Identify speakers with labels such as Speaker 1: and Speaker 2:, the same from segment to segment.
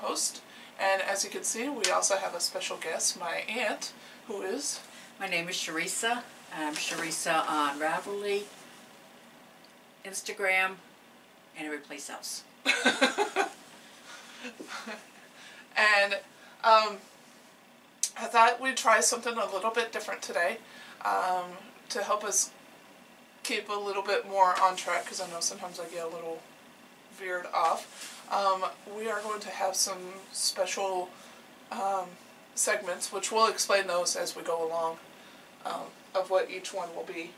Speaker 1: host. And as you can see, we also have a special guest, my aunt, who is...
Speaker 2: My name is Sharisa. I'm Sharisa on Ravelry, Instagram, and every place else.
Speaker 1: And I thought we'd try something a little bit different today to help us keep a little bit more on track, because I know sometimes I get a little veered off. We are going to have some special segments, which we'll explain those as we go along, of what each one will be.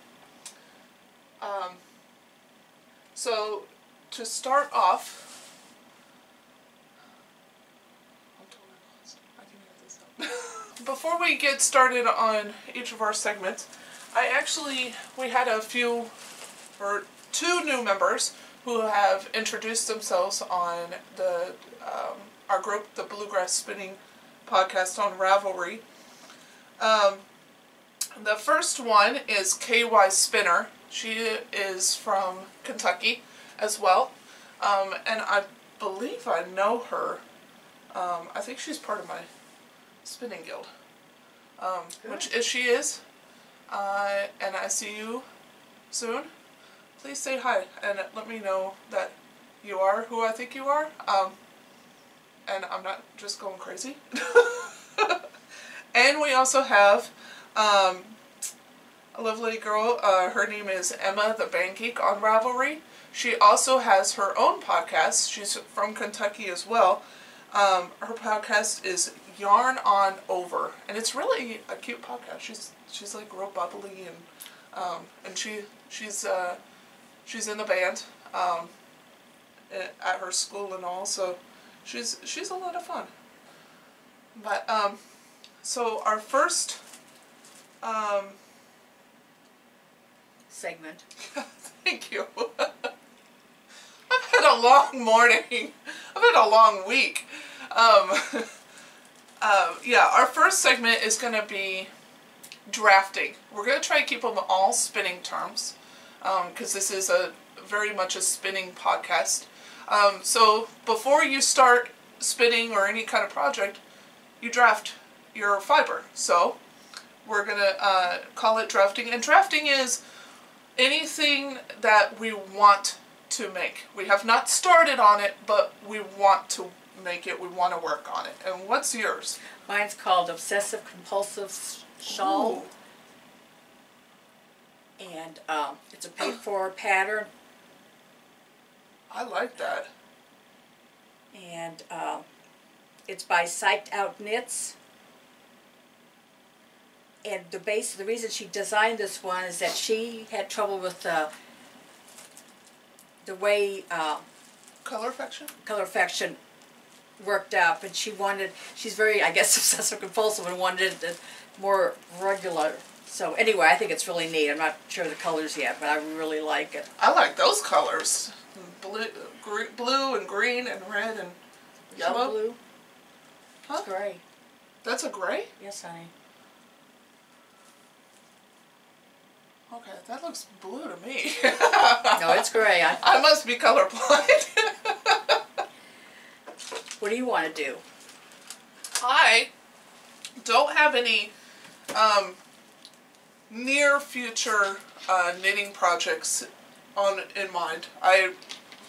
Speaker 1: So to start off, before we get started on each of our segments, we had two new members who have introduced themselves on our group, the Bluegrass Spinning Podcast on Ravelry. The first one is KY Spinner. She is from Kentucky as well, and I believe I know her. I think she's part of my spinning guild, she is, and I see you soon. Please say hi and let me know that you are who I think you are, and I'm not just going crazy. And we also have a lovely girl. Her name is Emma the Band Geek on Ravelry. She also has her own podcast. She's from Kentucky as well. Her podcast is Yarn On Over, and it's really a cute podcast. She's like real bubbly, and she's in the band at her school and all, so she's a lot of fun. But so our first
Speaker 2: segment.
Speaker 1: Thank you. I've had a long morning. I've had a long week. Yeah, our first segment is going to be drafting. We're going to try to keep them all spinning terms, because this is very much a spinning podcast. So before you start spinning or any kind of project, you draft your fiber. So we're going to call it drafting. And drafting is anything that we want to make. We have not started on it, but we want to make it. We want to work on it. And what's yours?
Speaker 2: Mine's called Obsessive Compulsive Shawl. Ooh. And it's a paid-for pattern.
Speaker 1: I like that.
Speaker 2: And it's by Psyched Out Knits. And the reason she designed this one is that she had trouble with the way
Speaker 1: color affection worked out, and she's very, I guess, obsessive compulsive and wanted it more regular. So anyway, I think it's really neat. I'm not sure the colors yet, but I really like it. I like those colors. Blue and green and red and yellow.
Speaker 2: Blue?
Speaker 1: Huh?
Speaker 2: It's gray.
Speaker 1: That's a gray?
Speaker 2: Yes, honey.
Speaker 1: Okay, that looks blue to me.
Speaker 2: No, it's gray.
Speaker 1: I must be colorblind.
Speaker 2: What do you want to do?
Speaker 1: I don't have any near future knitting projects in mind. Of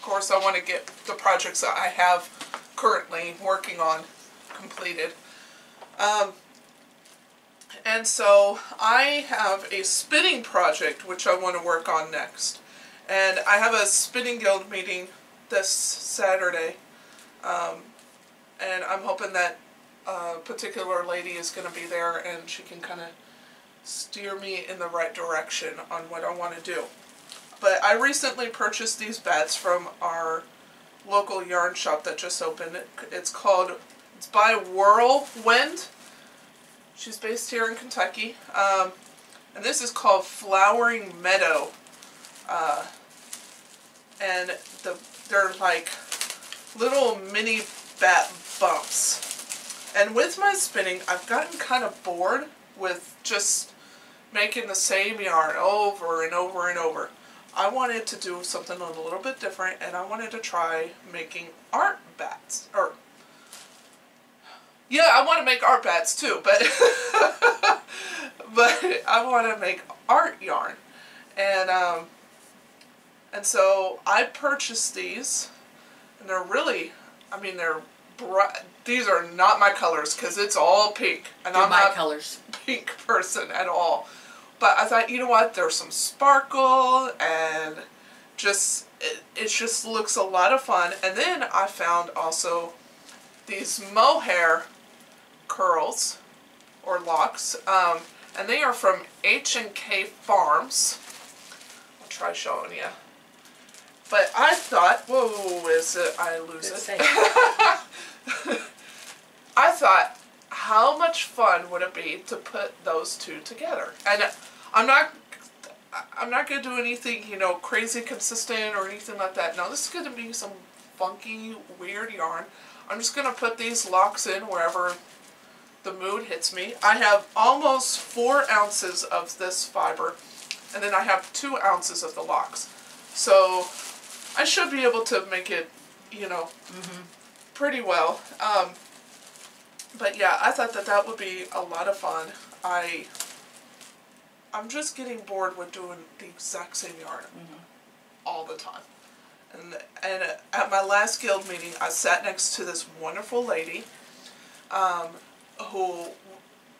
Speaker 1: course, I want to get the projects that I have currently working on completed. And so I have a spinning project which I want to work on next. And I have a spinning guild meeting this Saturday. And I'm hoping that a particular lady is going to be there and she can kind of steer me in the right direction on what I want to do. But I recently purchased these bats from our local yarn shop that just opened. It's by Whirlwind. She's based here in Kentucky. And this is called Flowering Meadow. And they're like little mini bat bumps. And with my spinning, I've gotten kind of bored with just making the same yarn over and over and over. I wanted to do something a little bit different, and I wanted to try making art bats, or Yeah, I want to make art bats too, but but I want to make art yarn, and so I purchased these, and they're really, I mean, they're bright. These are not my colors because it's all pink, and
Speaker 2: They're
Speaker 1: I'm
Speaker 2: my
Speaker 1: not
Speaker 2: colors.
Speaker 1: a pink person at all. But I thought, you know what? There's some sparkle, and just it just looks a lot of fun. And then I found also these mohair curls or locks, and they are from H&K Farms. I'll try showing you. But I thought, whoa, is it? I lose it. I thought, how much fun would it be to put those two together? And I'm not gonna do anything, you know, crazy consistent or anything like that. No, this is gonna be some funky, weird yarn. I'm just gonna put these locks in wherever the mood hits me. I have almost 4 ounces of this fiber, and then I have 2 ounces of the locks. So I should be able to make it, you know, pretty well. But yeah, I thought that that would be a lot of fun. I'm just getting bored with doing the exact same yarn all the time. And at my last guild meeting, I sat next to this wonderful lady, who,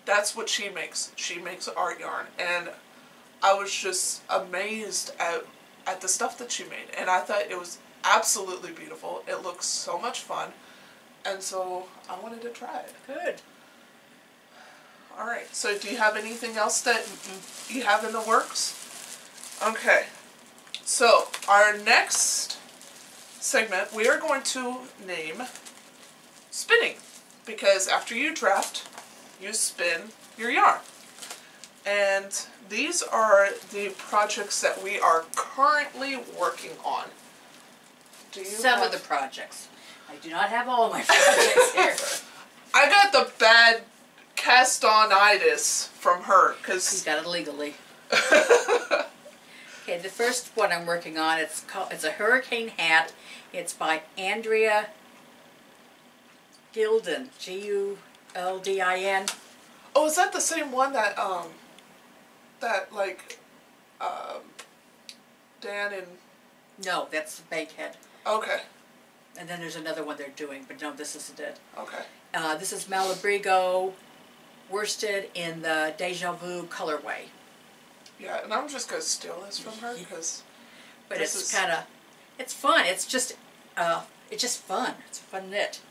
Speaker 1: that's what she makes. She makes art yarn, and I was just amazed at the stuff that she made, and I thought it was absolutely beautiful. It looks so much fun, and so I wanted to try it.
Speaker 2: Good.
Speaker 1: All right, so do you have anything else that you have in the works? Okay, so our next segment we are going to name spinning, because after you draft, you spin your yarn. And these are the projects that we are currently working on. Do you
Speaker 2: Some of the projects. I do not have all my projects here.
Speaker 1: I got the bad cast-on-itis from her, because...
Speaker 2: She's got it legally. Okay, the first one I'm working on, it's a hurricane hat. It's by Andrea Gildin, Guldin.
Speaker 1: Oh, is that the same one that, Dan and...
Speaker 2: No, that's the Bankhead.
Speaker 1: Okay.
Speaker 2: And then there's another one they're doing, but no, this isn't it.
Speaker 1: Okay.
Speaker 2: This is Malabrigo worsted in the Deja Vu colorway.
Speaker 1: Yeah, and I'm just going to steal this from her, because...
Speaker 2: But it's kind of, it's fun. It's just fun. It's a fun knit.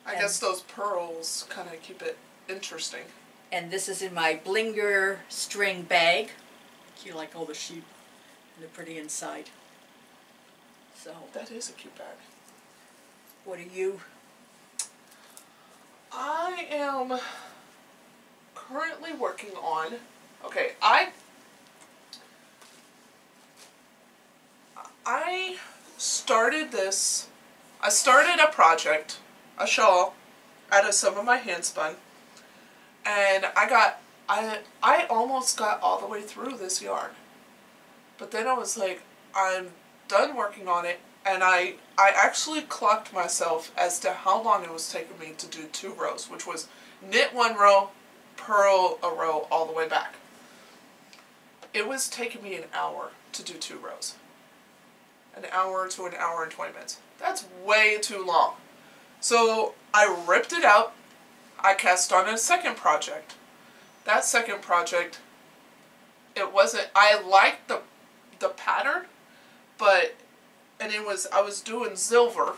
Speaker 1: I guess those pearls kind of keep it interesting.
Speaker 2: And this is in my Blinger string bag. You like all the sheep and the pretty inside. So
Speaker 1: that is a cute bag.
Speaker 2: What are you?
Speaker 1: I am currently working on, okay, I started this, I started a project, a shawl, out of some of my hand spun, and I almost got all the way through this yarn, but then I was like, I'm done working on it, and I actually clocked myself as to how long it was taking me to do 2 rows, which was knit 1 row, purl a row all the way back. It was taking me an hour to do 2 rows. An hour to an hour and 20 minutes. That's way too long. So I ripped it out. I cast on a second project. That second project, it wasn't, I liked the pattern, but, and it was, I was doing silver,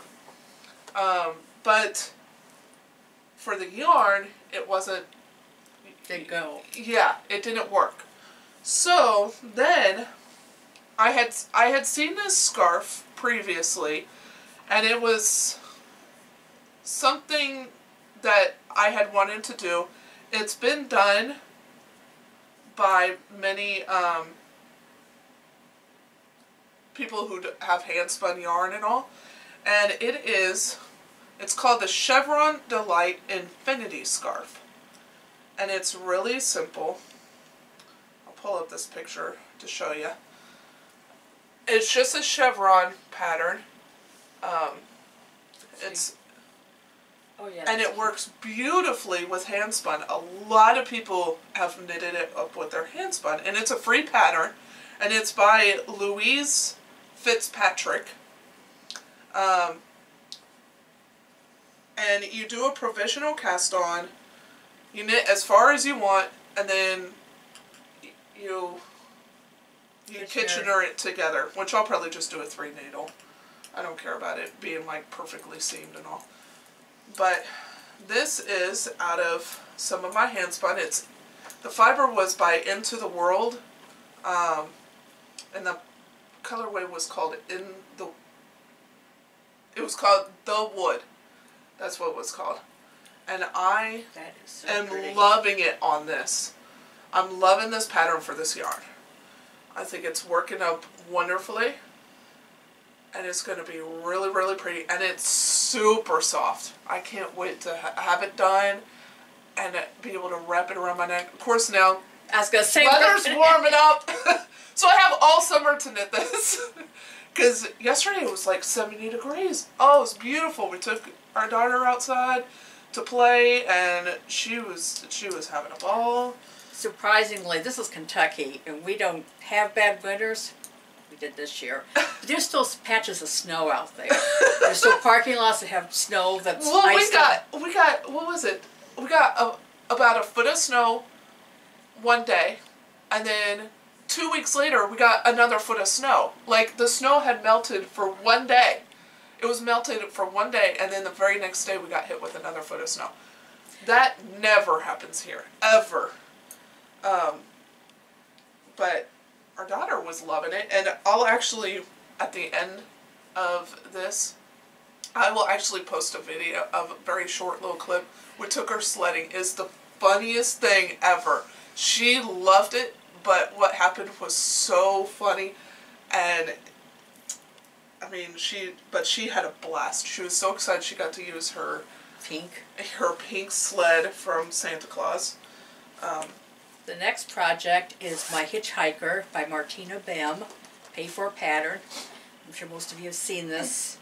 Speaker 1: but for the yarn, it wasn't,
Speaker 2: Didn't go.
Speaker 1: yeah, it didn't work. So then I had seen this scarf previously, and it was something that I had wanted to do. It's been done by many people who have hand spun yarn and all, and it's called the Chevron Delight Infinity Scarf, and it's really simple. I'll pull up this picture to show you. It's just a chevron pattern.
Speaker 2: Oh yeah.
Speaker 1: And it works beautifully with hand spun. A lot of people have knitted it up with their hand spun, and it's a free pattern, and it's by Louise Fitzpatrick. And you do a provisional cast on. You knit as far as you want, and then you Kitchener it together, which I'll probably just do a 3 needle. I don't care about it being like perfectly seamed and all. But this is out of some of my hand spun. The fiber was by Into the World, and the colorway was called it was called The Wood. That's what it was called. And I am loving it on this. I'm loving this pattern for this yarn. I think it's working up wonderfully. And it's going to be really, really pretty. And it's super soft. I can't wait to have it done and be able to wrap it around my neck. Of course now,
Speaker 2: I was going to say
Speaker 1: weather's warming up. So I have all summer to knit this. Because yesterday it was like 70 degrees. Oh, it was beautiful. We took our daughter outside to play, and she was having a ball.
Speaker 2: Surprisingly, this is Kentucky, and we don't have bad winters. We did this year. But there's still patches of snow out there. There's still parking lots that have snow that's
Speaker 1: we got what was it? We got about a foot of snow one day, and then 2 weeks later we got another foot of snow. Like the snow had melted for one day. It was melted for one day, and then the very next day we got hit with another foot of snow. That never happens here, ever. But our daughter was loving it, and I'll actually, at the end of this, I will actually post a video of a very short little clip. We took her sledding. It's the funniest thing ever. She loved it, but what happened was so funny, and I mean, she had a blast. She was so excited she got to use her pink sled from Santa Claus.
Speaker 2: The next project is My Hitchhiker by Martina Bem, Pay For Pattern. I'm sure most of you have seen this,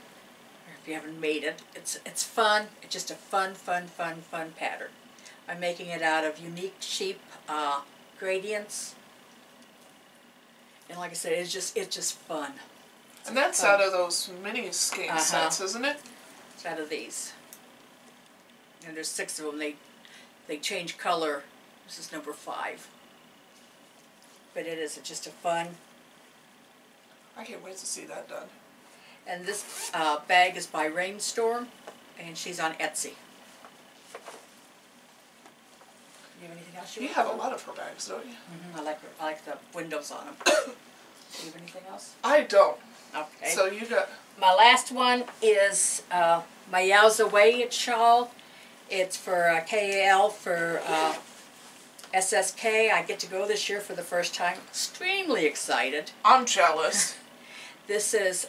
Speaker 2: or if you haven't made it. It's fun. It's just a fun pattern. I'm making it out of unique sheep gradients, and like I said, it's just fun.
Speaker 1: And that's out of those mini skein sets, isn't it?
Speaker 2: It's out of these. And there's 6 of them. They change color. This is number 5. But it's just a fun.
Speaker 1: I can't wait to see that done.
Speaker 2: And this bag is by Rainstorm, and she's on Etsy. You have anything else you
Speaker 1: have a lot of her bags, don't you?
Speaker 2: Mm-hmm. I like the windows on them. Do you have anything else?
Speaker 1: I don't.
Speaker 2: Okay.
Speaker 1: So you got...
Speaker 2: My last one is my Yowza Way shawl. It's for KAL for SSK. I get to go this year for the first time. Extremely excited.
Speaker 1: I'm jealous.
Speaker 2: This is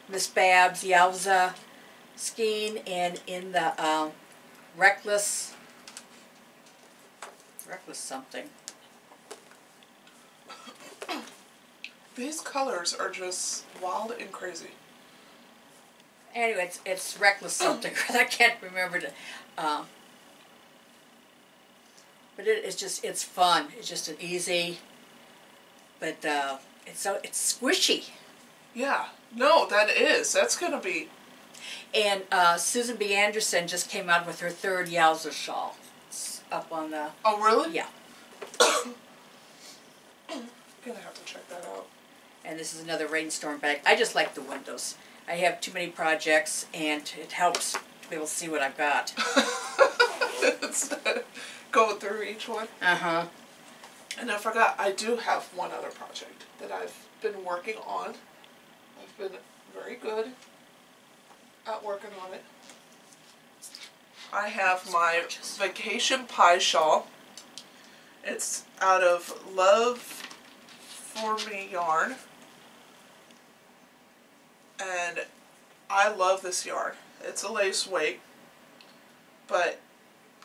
Speaker 2: Miss Babs Yowza Skein, and in the Reckless something.
Speaker 1: These colors are just wild and crazy.
Speaker 2: Anyway, it's Reckless something. I can't remember it. But it's fun. It's just an easy, but it's squishy.
Speaker 1: Yeah. No, that's gonna be.
Speaker 2: And Susan B. Anderson just came out with her 3rd Yowza shawl. It's up on the.
Speaker 1: Oh really?
Speaker 2: Yeah.
Speaker 1: Gonna have to check that out.
Speaker 2: And this is another Rainstorm bag. I just like the windows. I have too many projects, and it helps to be able to see what I've got.
Speaker 1: Going through each one.
Speaker 2: Uh-huh.
Speaker 1: And I forgot, I do have one other project that I've been working on. I've been very good at working on it. I have my Vacation Pie shawl. It's out of Love For Me yarn. And I love this yarn. It's a lace weight, but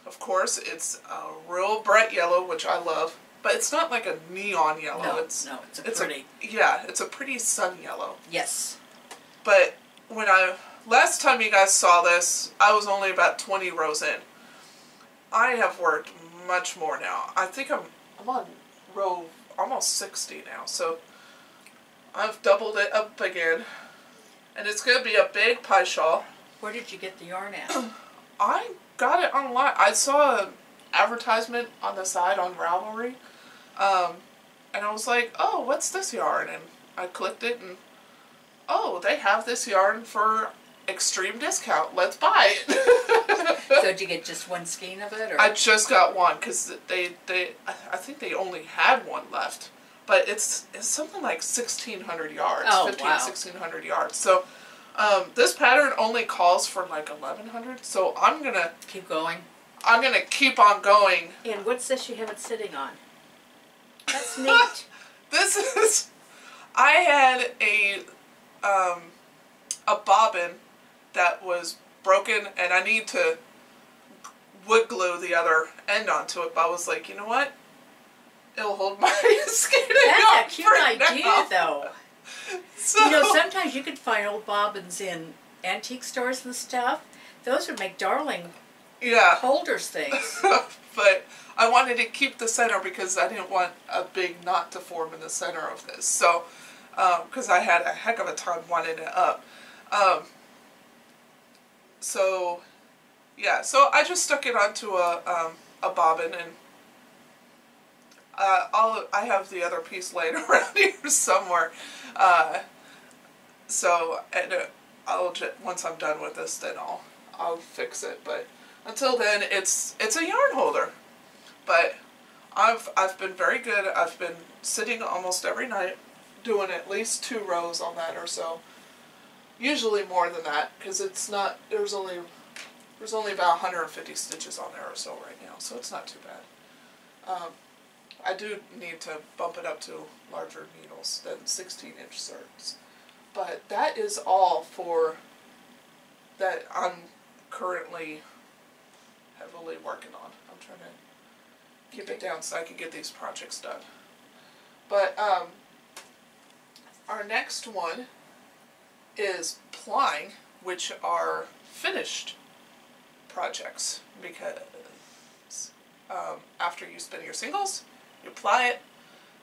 Speaker 1: of course it's a real bright yellow, which I love, but it's not like a neon yellow.
Speaker 2: No, it's a pretty.
Speaker 1: Yeah, it's a pretty sun yellow.
Speaker 2: Yes.
Speaker 1: But when I last time you guys saw this, I was only about 20 rows in. I have worked much more now. I think I'm on row almost 60 now, so I've doubled it up again. And it's going to be a big pie shawl.
Speaker 2: Where did you get the yarn at?
Speaker 1: I got it online. I saw an advertisement on the side on Ravelry. And I was like, oh, what's this yarn? And I clicked it and, oh, they have this yarn for extreme discount. Let's buy it.
Speaker 2: So did you get just one skein of it? Or?
Speaker 1: I just got one because I think they only had one left. But it's something like 1,600 yards.
Speaker 2: Oh,
Speaker 1: 15,
Speaker 2: wow.
Speaker 1: 1,600 yards. So this pattern only calls for like 1,100. So I'm going to
Speaker 2: keep going.
Speaker 1: I'm going to keep on going.
Speaker 2: And what's this you have it sitting on? That's neat.
Speaker 1: This is, I had a bobbin that was broken and I need to wood glue the other end onto it, but I was like, you know what? It'll hold my skating
Speaker 2: That's
Speaker 1: up
Speaker 2: a cute
Speaker 1: for
Speaker 2: idea,
Speaker 1: now.
Speaker 2: though.
Speaker 1: So,
Speaker 2: You know, sometimes you could find old bobbins in antique stores and stuff. Those would make darling
Speaker 1: yeah.
Speaker 2: holders things.
Speaker 1: But I wanted to keep the center because I didn't want a big knot to form in the center of this. So, because I had a heck of a time winding it up. So, yeah. So I just stuck it onto a bobbin and I have the other piece laying around here somewhere. So, and I'll just, once I'm done with this, then I'll fix it. But until then, it's a yarn holder. But I've been very good. I've been sitting almost every night, doing at least 2 rows on that or so. Usually more than that, because it's not. There's only about 150 stitches on there or so right now, so it's not too bad. I do need to bump it up to larger needles than 16-inch certs. But that is all for that I'm currently heavily working on. I'm trying to keep it down so I can get these projects done. But our next one is plying, which are finished projects, because after you spin your singles, you ply it,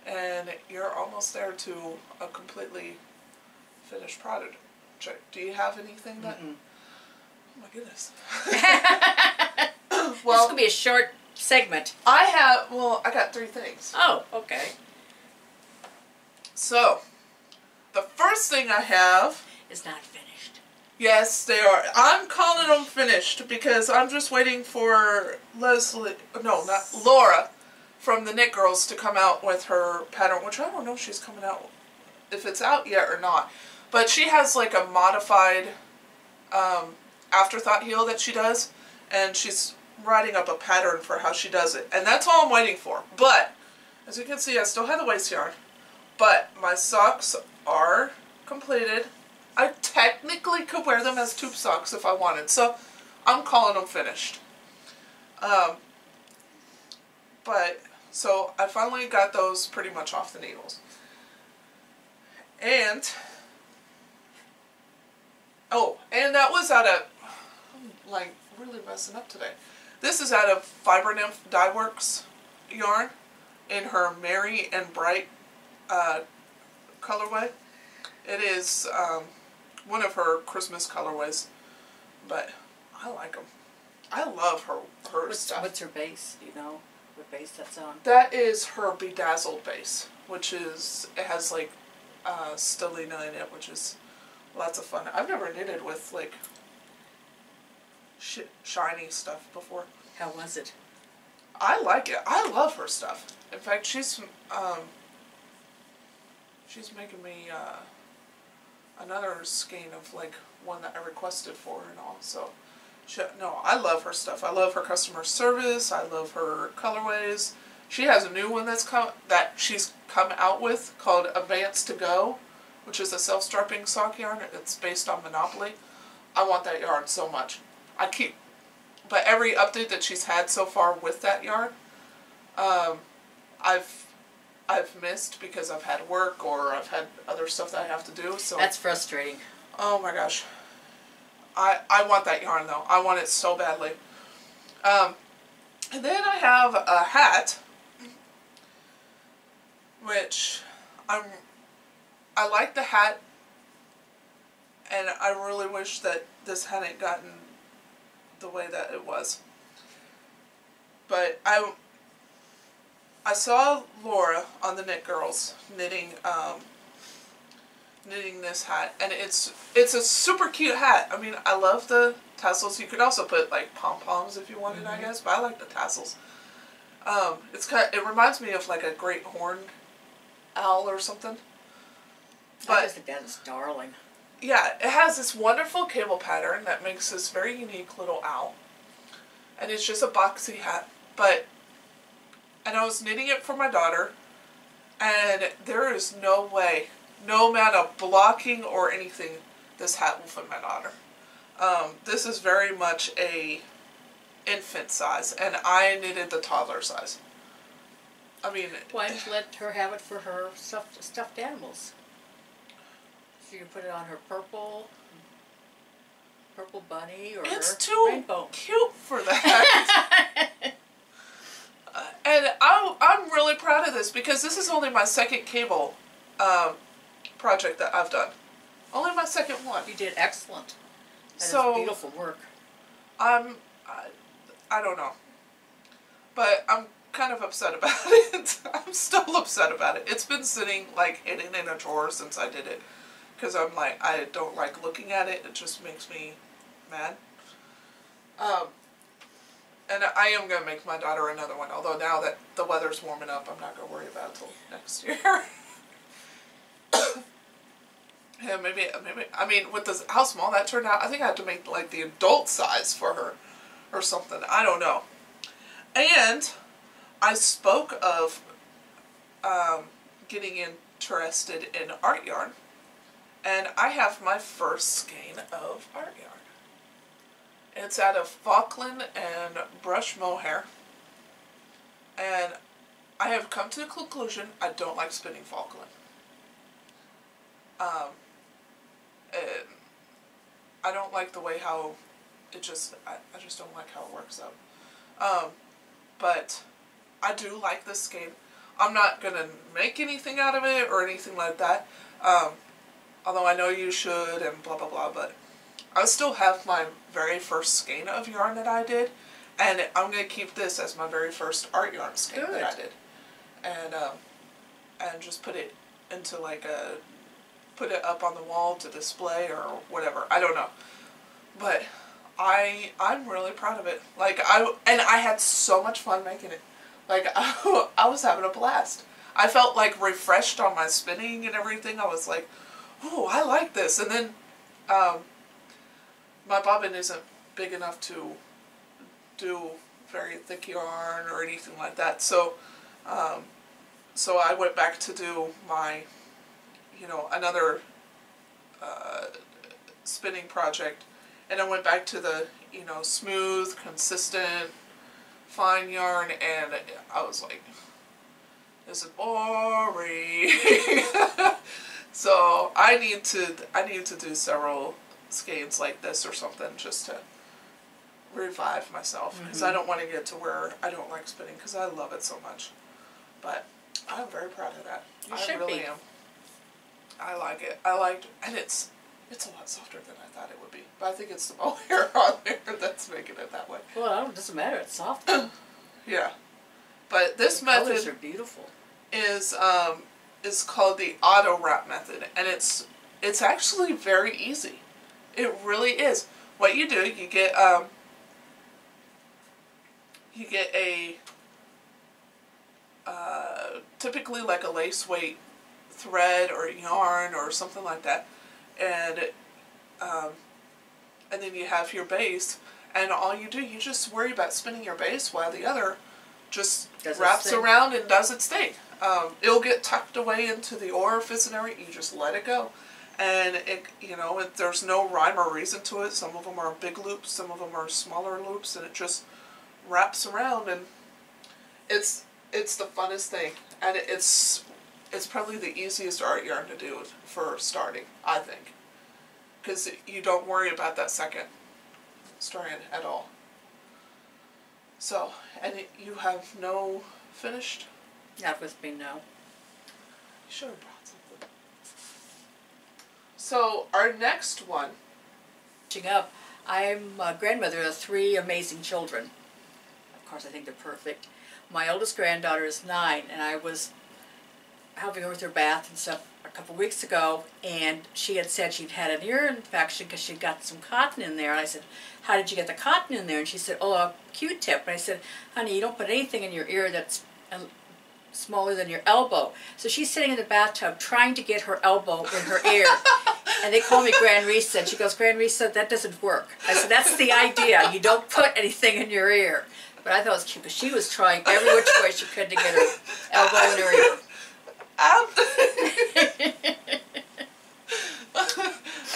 Speaker 1: and you're almost there to a completely finished project. Do you have anything that...
Speaker 2: Mm-mm.
Speaker 1: Oh my goodness.
Speaker 2: Well, this is going to be a short segment.
Speaker 1: I got 3 things.
Speaker 2: Oh, okay.
Speaker 1: So, the first thing I have...
Speaker 2: It's not finished.
Speaker 1: Yes, they are. I'm calling them finished because I'm just waiting for Laura from the Knit Girls to come out with her pattern, which I don't know if she's coming out, if it's out yet or not. But she has like a modified afterthought heel that she does, and she's writing up a pattern for how she does it. And that's all I'm waiting for. But, as you can see, I still have the waist yarn. But my socks are completed. I technically could wear them as tube socks if I wanted, so I'm calling them finished. But, so I finally got those pretty much off the needles. And, and that was out of, I'm like really messing up today. This is out of Fiber Nymph Dye Works yarn in her Merry and Bright colorway. It is one of her Christmas colorways, but I like them. I love her stuff.
Speaker 2: What's her base? Do you know what base that's on?
Speaker 1: That is her Bedazzled base, which is, it has like stellina in it, which is lots of fun. I've never knitted with like shiny stuff before.
Speaker 2: How was it?
Speaker 1: I like it. I love her stuff. In fact, she's making me another skein of like one that I requested for and all. So, no, I love her stuff. I love her customer service. I love her colorways. She has a new one that she's come out with called Advance to Go, which is a self-striping sock yarn. It's based on Monopoly. I want that yarn so much. But every update that she's had so far with that yarn, I've missed because I've had work or I've had other stuff that I have to do. So
Speaker 2: that's frustrating.
Speaker 1: oh my gosh. I want that yarn though. I want it so badly. And then I have a hat, which I like the hat, and I really wish that this hadn't gotten the way that it was. But I saw Laura on the Knit Girls knitting this hat, and it's a super cute hat. I mean, I love the tassels. You could also put like pom-poms if you wanted, I guess, but I like the tassels. It reminds me of like a great horned owl or something.
Speaker 2: But I just think that is darling.
Speaker 1: Yeah, it has this wonderful cable pattern that makes this very unique little owl. And it's just a boxy hat. And I was knitting it for my daughter, and there is no way, no amount of blocking or anything, this hat will fit my daughter. This is very much a infant size, and I knitted the toddler size. I mean,
Speaker 2: why don't you let her have it for her stuffed animals? So you can put it on her purple bunny or
Speaker 1: it's
Speaker 2: her
Speaker 1: too
Speaker 2: rainbow.
Speaker 1: Cute for that. And I'm really proud of this because this is only my second cable project that I've done. Only my second one.
Speaker 2: You did excellent. That
Speaker 1: So
Speaker 2: is beautiful work.
Speaker 1: I don't know, but I'm kind of upset about it. I'm still upset about it. It's been sitting like hidden in a drawer since I did it, because I'm like, I don't like looking at it. It just makes me mad. And I am going to make my daughter another one, although now that the weather's warming up, I'm not going to worry about it till next year. Yeah, maybe, I mean, with this, how small that turned out, I think I had to make like the adult size for her or something. I don't know. And I spoke of getting interested in art yarn, and I have my first skein of art yarn. It's out of Falkland and brush mohair, and I have come to the conclusion I don't like spinning Falkland. I don't like the way how it just, I just don't like how it works out. But I do like this skein. I'm not going to make anything out of it or anything like that. Although I know you should and blah blah blah, but I still have my very first skein of yarn that I did, and I'm going to keep this as my very first art yarn skein that I did. And just put it into like put it up on the wall to display or whatever. I don't know. But I'm really proud of it. Like I had so much fun making it. Like I was having a blast. I felt like refreshed on my spinning and everything. I was like, "Oh, I like this." And then my bobbin isn't big enough to do very thick yarn or anything like that. So so I went back to do my, another spinning project, and I went back to the, smooth, consistent, fine yarn, and I was like, this is boring. So I need to do several skeins like this or something just to revive myself, because I don't want to get to where I don't like spinning, because I love it so much. But I'm very proud of that. I really am. I like it. And it's a lot softer than I thought it would be. But I think it's the mohair on there that's making it that way.
Speaker 2: Well, it doesn't matter. It's soft.
Speaker 1: Yeah. But this method
Speaker 2: colors are beautiful.
Speaker 1: Is called the auto wrap method, and it's actually very easy. It really is. What you do, you get a typically like a lace weight thread or yarn or something like that, and then you have your base, and all you do, you just worry about spinning your base while the other just wraps around and does its thing. It'll get tucked away into the orifice and everything. You just let it go, and there's no rhyme or reason to it. Some of them are big loops, some of them are smaller loops, and it just wraps around, and it's the funnest thing, and it's probably the easiest art yarn to do for starting, I think. because you don't worry about that second strand at all. So, and you have no finished?
Speaker 2: Not with me, no.
Speaker 1: You should have brought something. So, our next one.
Speaker 2: Up, I'm a grandmother of 3 amazing children. Of course, I think they're perfect. My oldest granddaughter is 9, and I was helping her with her bath and stuff a couple weeks ago, and she had said she'd had an ear infection because she'd got some cotton in there. And I said, how did you get the cotton in there? And she said, oh, a Q-tip. And I said, honey, you don't put anything in your ear that's smaller than your elbow. So she's sitting in the bathtub trying to get her elbow in her ear. And they call me Grand Risa, and she goes, Grand Risa, that doesn't work. I said, that's the idea. You don't put anything in your ear. But I thought it was cute because she was trying every which way she could to get her elbow in her ear.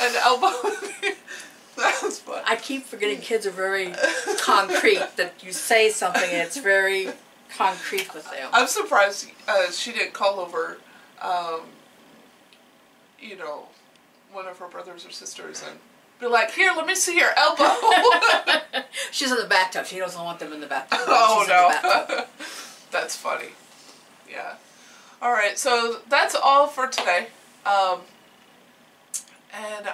Speaker 1: An elbow. That was fun.
Speaker 2: I keep forgetting kids are very concrete, that you say something and it's very concrete with them.
Speaker 1: I'm surprised she didn't call over, you know, one of her brothers or sisters and be like, here, let me see your elbow.
Speaker 2: She's in the bathtub. She doesn't want them in the bathtub.
Speaker 1: Oh,
Speaker 2: She's
Speaker 1: no.
Speaker 2: in the bathtub.
Speaker 1: That's funny. Yeah. All right, so that's all for today. And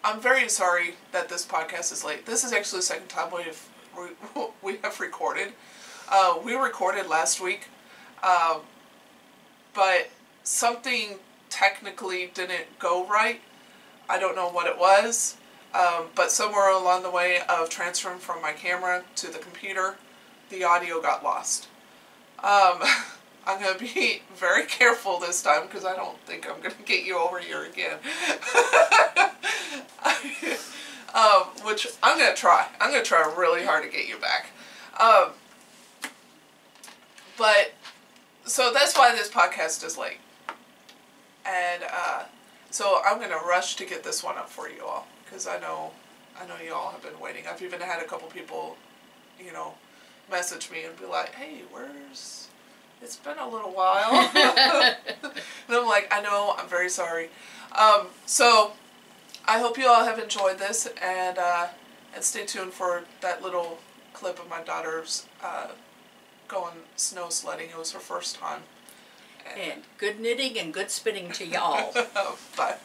Speaker 1: I'm very sorry that this podcast is late. This is actually the second time we have recorded. We recorded last week, but something technically didn't go right. I don't know what it was, but somewhere along the way of transferring from my camera to the computer, the audio got lost. I'm going to be very careful this time because I don't think I'm going to get you over here again. Which I'm going to try. I'm going to try really hard to get you back. But, so that's why this podcast is late. And so I'm going to rush to get this one up for you all because I know you all have been waiting. I've even had a couple people, you know, message me and be like, hey, it's been a little while. And I'm like, I know, I'm very sorry. So I hope you all have enjoyed this and stay tuned for that little clip of my daughter's going snow sledding. It was her first time.
Speaker 2: And good knitting and good spinning to y'all.
Speaker 1: Bye.